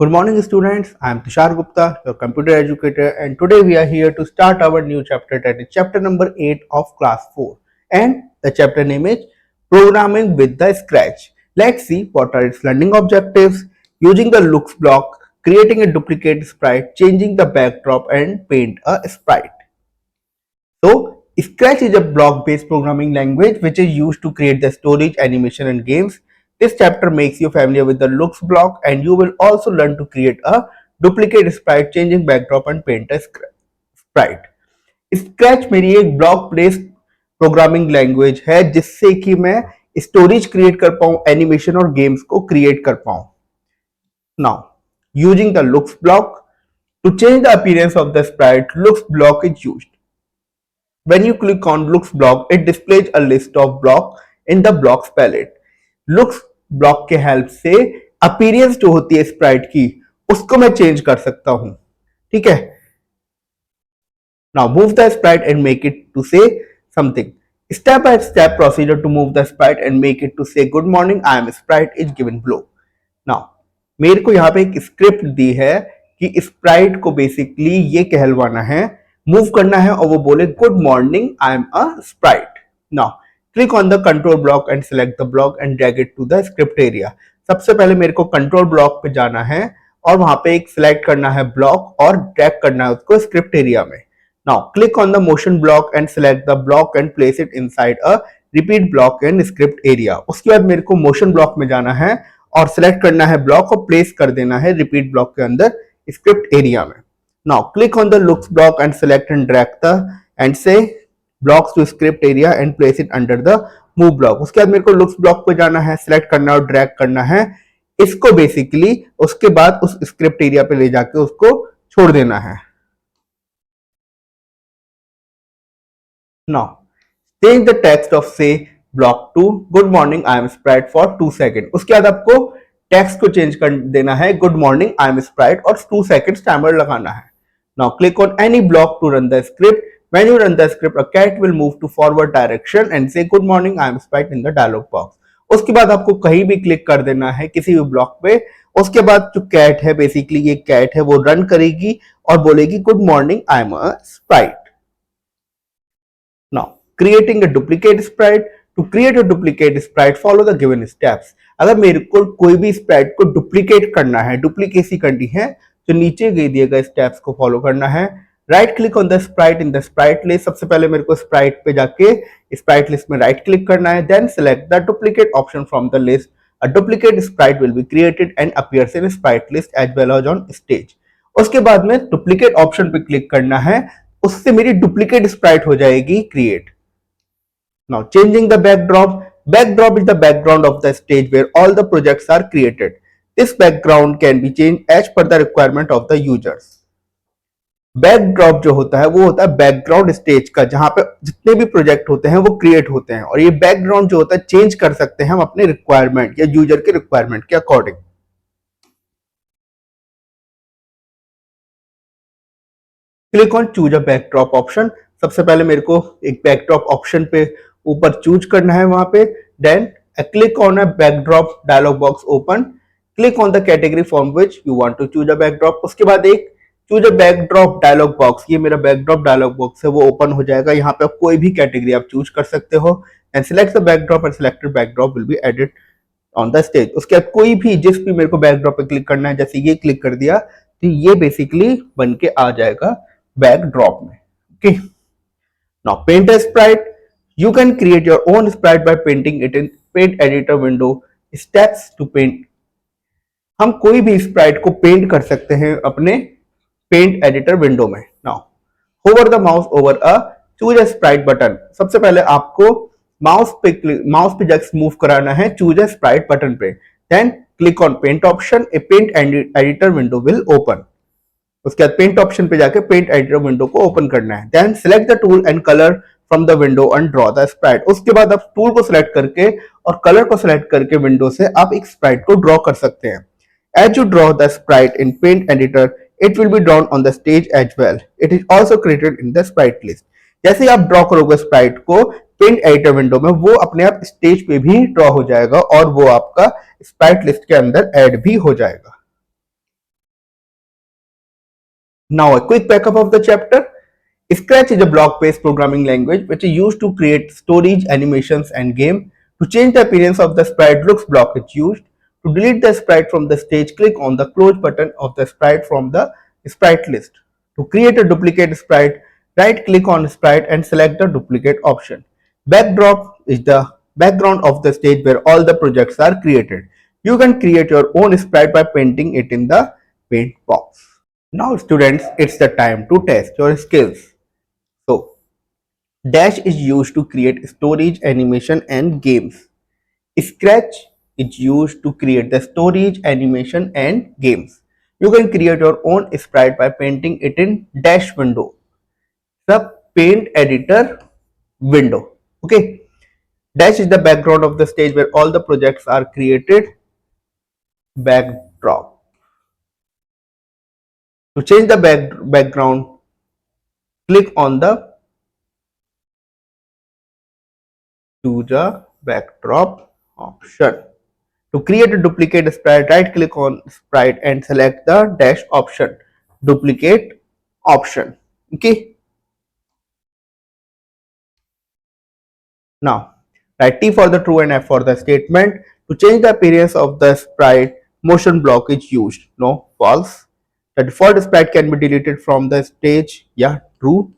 Good morning, students. I am Tushar Gupta, your computer educator, and today we are here to start our new chapter, that is chapter number 8 of class 4. And the chapter name is Programming with the Scratch. Let's see what are its learning objectives: using the looks block, creating a duplicate sprite, changing the backdrop, and paint a sprite. So, Scratch is a block-based programming language which is used to create the storage, animation, and games. This chapter makes you familiar with the looks block, and you will also learn to create a duplicate sprite, changing backdrop, and paint a sprite. Scratch मेरी एक block based programming language है जिससे कि मैं storage create कर पाऊं, animation और games को क्रिएट कर पाऊं. Now, using the looks block to change the appearance of the sprite, looks block is used. When you click on looks block, it displays a list of block in the blocks palette. Looks block के help से appearance जो होती है Sprite की उसको मैं change कर सकता हूं. ठीक है. Now move the sprite and make it to say something. Step by step procedure to move the sprite and make it to say good morning. I am sprite is given below. Now मेरे को यहाँ पे एक script दी है कि Sprite को basically ये कहलवाना है, मूव करना है और वो बोले good morning I am a sprite. Now click on the control block and select the block and drag it to the script area. सबसे पहले मेरे को कंट्रोल ब्लॉक पे जाना है और वहां पे एक सिलेक्ट करना है ब्लॉक और ड्रैग करना है उसको स्क्रिप्ट एरिया में. Now click on the motion block and select the block and place it inside a repeat block and script area. उसके बाद मेरे को मोशन ब्लॉक में जाना है और सिलेक्ट करना है ब्लॉक और प्लेस कर देना है रिपीट ब्लॉक के अंदर स्क्रिप्ट एरिया में. Now click on the looks block and select and drag the and say blocks to script area and place it under the move block. उसके बाद मेरे को looks block पे जाना है, select करना और drag करना है इसको बेसिकली, उसके बाद उस स्क्रिप्ट एरिया पे ले जाके उसको छोड़ देना है. Now change the text of say block to good morning I am sprite for 2 seconds. उसके बाद आपको टेक्स्ट को चेंज कर देना है good morning I M Sprite और 2 सेकंड्स टाइमर लगाना है. Now click on any block to run the script. When you run the script, a cat will move to forward direction and say good morning I am sprite in the dialog box. उसके बाद आपको कहीं भी click कर देना है किसी भी ब्लॉक पे. उसके बाद जो कैट है बेसिकली ये कैट है वो रन करेगी और बोलेगी good morning I am a Sprite. Now creating a duplicate sprite. To create a duplicate sprite, follow the given steps. अगर मेरे को कोई भी स्प्राइट को डुप्लीकेट करना है, डुप्लीकेसी करनी है, तो नीचे दिए गए स्टेप्स को फॉलो करना है. Right click on the sprite in the sprite list. सबसे पहले मेरे को स्प्राइट पे जाके स्प्राइट लिस्ट में राइट क्लिक करना है. Then select the duplicate option from the list. A duplicate sprite will be created and appears in sprite list as well as on stage. उसके बाद में डुप्लीकेट ऑप्शन पे click करना है, उससे मेरी डुप्लीकेट स्प्राइट हो जाएगी create. Now changing the backdrop. Backdrop is the background of the stage where all the projects are created. This background can be changed as per the requirement of the users. Backdrop जो होता है वो होता है background stage का, जहां पे जितने भी प्रोजेक्ट होते हैं वो क्रिएट होते हैं, और ये बैकग्राउंड जो होता है चेंज कर सकते हैं हम अपने रिक्वायरमेंट या यूजर के रिक्वायरमेंट के according. Click on choose a backdrop option. सबसे पहले मेरे को एक बैकड्रॉप ऑप्शन पे ऊपर चूज करना है वहां पे. Then click on a backdrop dialog box open. Click on the category from which you want to choose a backdrop. उसके बाद एक choose a backdrop dialog box, ये मेरा बैकड्रॉप डायलॉग बॉक्स है वो ओपन हो जाएगा. यहाँ पे आप कोई भी कैटेगरी आप चूज कर सकते हो and select the backdrop and selected backdrop will be added on the stage. उसके बाद कोई भी जिस भी मेरे को बैकड्रॉप पे क्लिक करना है, जैसे ये क्लिक कर दिया तो ये बेसिकली बन के आ जाएगा बैकड्रॉप में. Okay. Now paint a sprite. You can create your own sprite by painting it in paint editor window. Steps to paint. हम कोई भी स्प्राइट को पेंट कर सकते हैं अपने पेंट एडिटर विंडो में. Now hover the mouse over a choose a sprite button. सबसे पहले आपको माउस पे जस्ट मूव कराना है choose a sprite बटन पे. Then click on paint option. A paint editor window will open. उसके बाद पेंट ऑप्शन पे जाके पेंट एडिटर विंडो को ओपन करना है. Then select the tool and colour from the window and draw the sprite. उसके बाद आप टूल को सिलेक्ट करके और कलर को सिलेक्ट करके विंडो से आप एक स्प्राइट को ड्रॉ कर सकते हैं. As you draw the sprite in paint editor it will be drawn on the stage as well. It is also created in the sprite list. जैसे ही आप ड्रॉ करोगे स्प्राइट को पेंट एडिटर विंडो में, वो अपने आप स्टेज पे भी ड्रॉ हो जाएगा और वो आपका स्प्राइट लिस्ट के अंदर ऐड भी हो जाएगा. Now, a quick backup of the chapter. Scratch is a block-based programming language which is used to create stories, animations, and game. To change the appearance of the sprite, looks block is used. To delete the sprite from the stage, click on the close button of the sprite from the sprite list. To create a duplicate sprite, right-click on sprite and select the duplicate option. Backdrop is the background of the stage where all the projects are created. You can create your own sprite by painting it in the paint box. Now students, it's the time to test your skills. So, Dash is used to create storage, animation and games. Scratch is used to create the storage, animation and games. You can create your own sprite by painting it in Dash window, the paint editor window. Okay. Dash is the background of the stage where all the projects are created. Backdrop. To change the background, click on the choose a backdrop option. To create a duplicate sprite, right click on sprite and select the dash option, duplicate option. Okay. Now, write T for the true and F for the statement. To change the appearance of the sprite, motion block is used. No, false. The default sprite can be deleted from the stage. Yeah, true.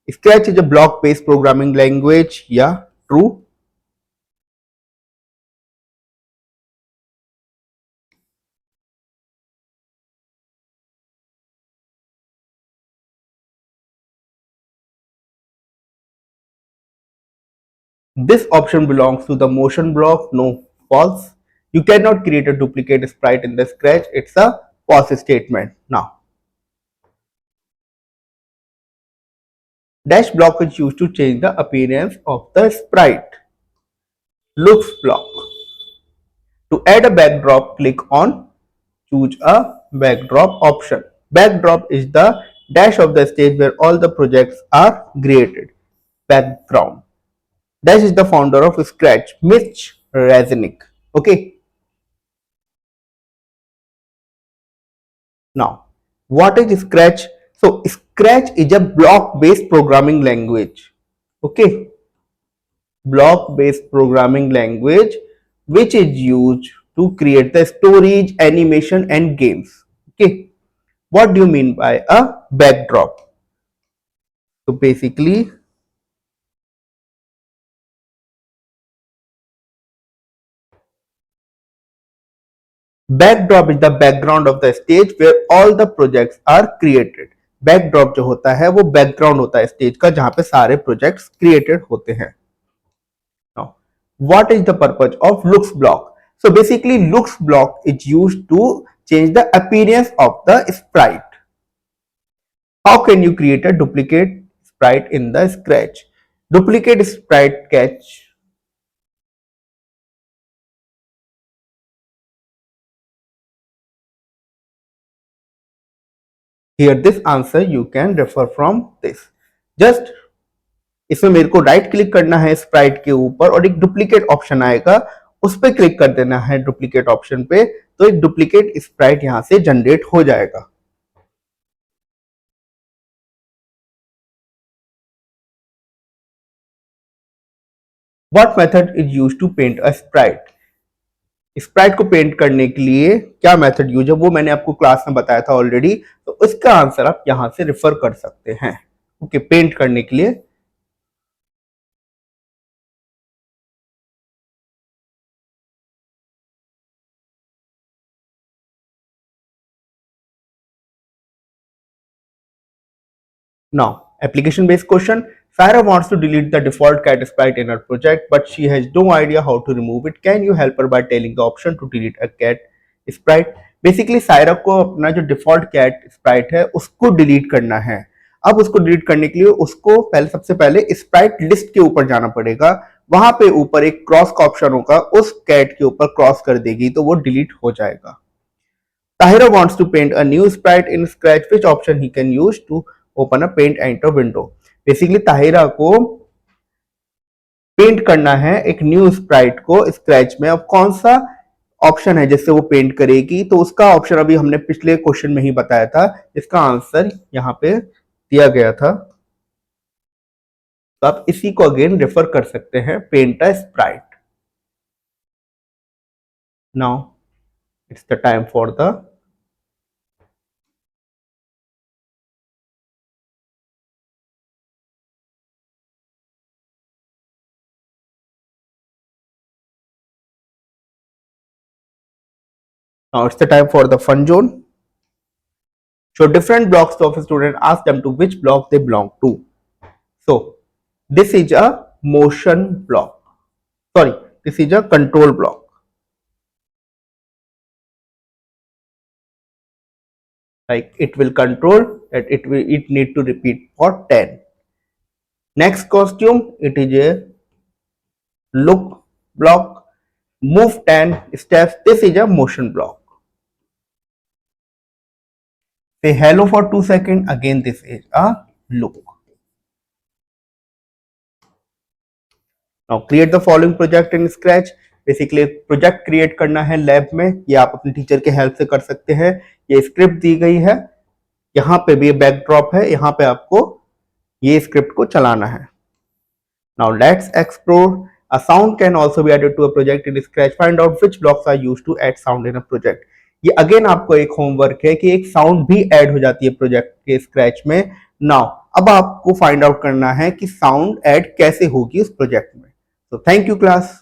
Scratch is a block-based programming language. Yeah, true. This option belongs to the motion block. No, false. You cannot create a duplicate sprite in the Scratch. It's a false statement. Now, dash block is used to change the appearance of the sprite. Looks block. To add a backdrop, click on choose a backdrop option. Backdrop is the dash of the stage where all the projects are created. Background. Dash is the founder of Scratch, Mitch Resnick. Okay. Now, what is Scratch? So, Scratch is a block-based programming language. Okay, block-based programming language which is used to create the storage, animation, and games. Okay, what do you mean by a backdrop? So, basically, backdrop is the background of the stage where all the projects are created. Backdrop जो होता है वो background होता है stage का जहां पे सारे प्रोजेक्ट्स क्रिएटेड होते हैं. Now, what is the purpose of looks block? So basically looks block is used to change the appearance of the sprite. How can you create a duplicate sprite in the Scratch? Duplicate sprite catch. Here this answer you can refer from this. Just इसमें मेरे को right click करना है Sprite के ऊपर और एक duplicate option आएगा, उस पर क्लिक कर देना है डुप्लीकेट ऑप्शन पे, तो एक डुप्लीकेट स्प्राइट यहां से जनरेट हो जाएगा. What method is used to paint a sprite? Sprite को पेंट करने के लिए क्या मेथड यूज है वो मैंने आपको क्लास में बताया था ऑलरेडी, तो उसका आंसर आप यहां से रेफर कर सकते हैं. ओके, पेंट करने के लिए now, application based question. Sarah wants to delete the default cat sprite in her project, but she has no idea how to remove it. Can you help her by telling the option to delete a cat sprite? Basically Saira को अपना जो default cat Sprite है उसको delete करना है. अब उसको delete करने के लिए उसको पहले सबसे पहले स्प्राइट लिस्ट के ऊपर जाना पड़ेगा. वहां पे ऊपर एक क्रॉस का ऑप्शन होगा, उस कैट के ऊपर क्रॉस कर देगी तो वो डिलीट हो जाएगा. Tahira wants to paint a new sprite in Scratch. Which option he can use to open a paint editor window? Basically, Tahira को पेंट करना है एक न्यू स्प्राइट को स्क्रैच में. अब कौन सा ऑप्शन है जिससे वो पेंट करेगी, तो उसका ऑप्शन अभी हमने पिछले क्वेश्चन में ही बताया था, इसका आंसर यहाँ पे दिया गया था। तो आप इसी को अगेन रेफर कर सकते हैं, paint a sprite. Now it's the time for the now it's the time for the fun zone. Show different blocks of a student, ask them to which block they belong to. So this is a motion block. Sorry, this is a control block. Like it will control that it need to repeat for 10. Next costume, it is a look block. Move 10 steps. This is a motion block. Say hello for 2 seconds. Again, this is a look. Now create the following project in Scratch. Basically project create करना है lab में, ये आप अपने teacher के help से कर सकते हैं। ये स्क्रिप्ट दी गई है, यहाँ पे भी बैकड्रॉप है, यहाँ पे आपको ये स्क्रिप्ट को चलाना है। Now let's explore. A sound can also be added to a project in Scratch. Find out which blocks are used to add sound in a project. ये अगेन आपको एक होमवर्क है कि एक साउंड भी ऐड हो जाती है प्रोजेक्ट के स्क्रैच में। नाउ अब आपको फाइंड आउट करना है कि साउंड ऐड कैसे होगी उस प्रोजेक्ट में। तो थैंक यू क्लास।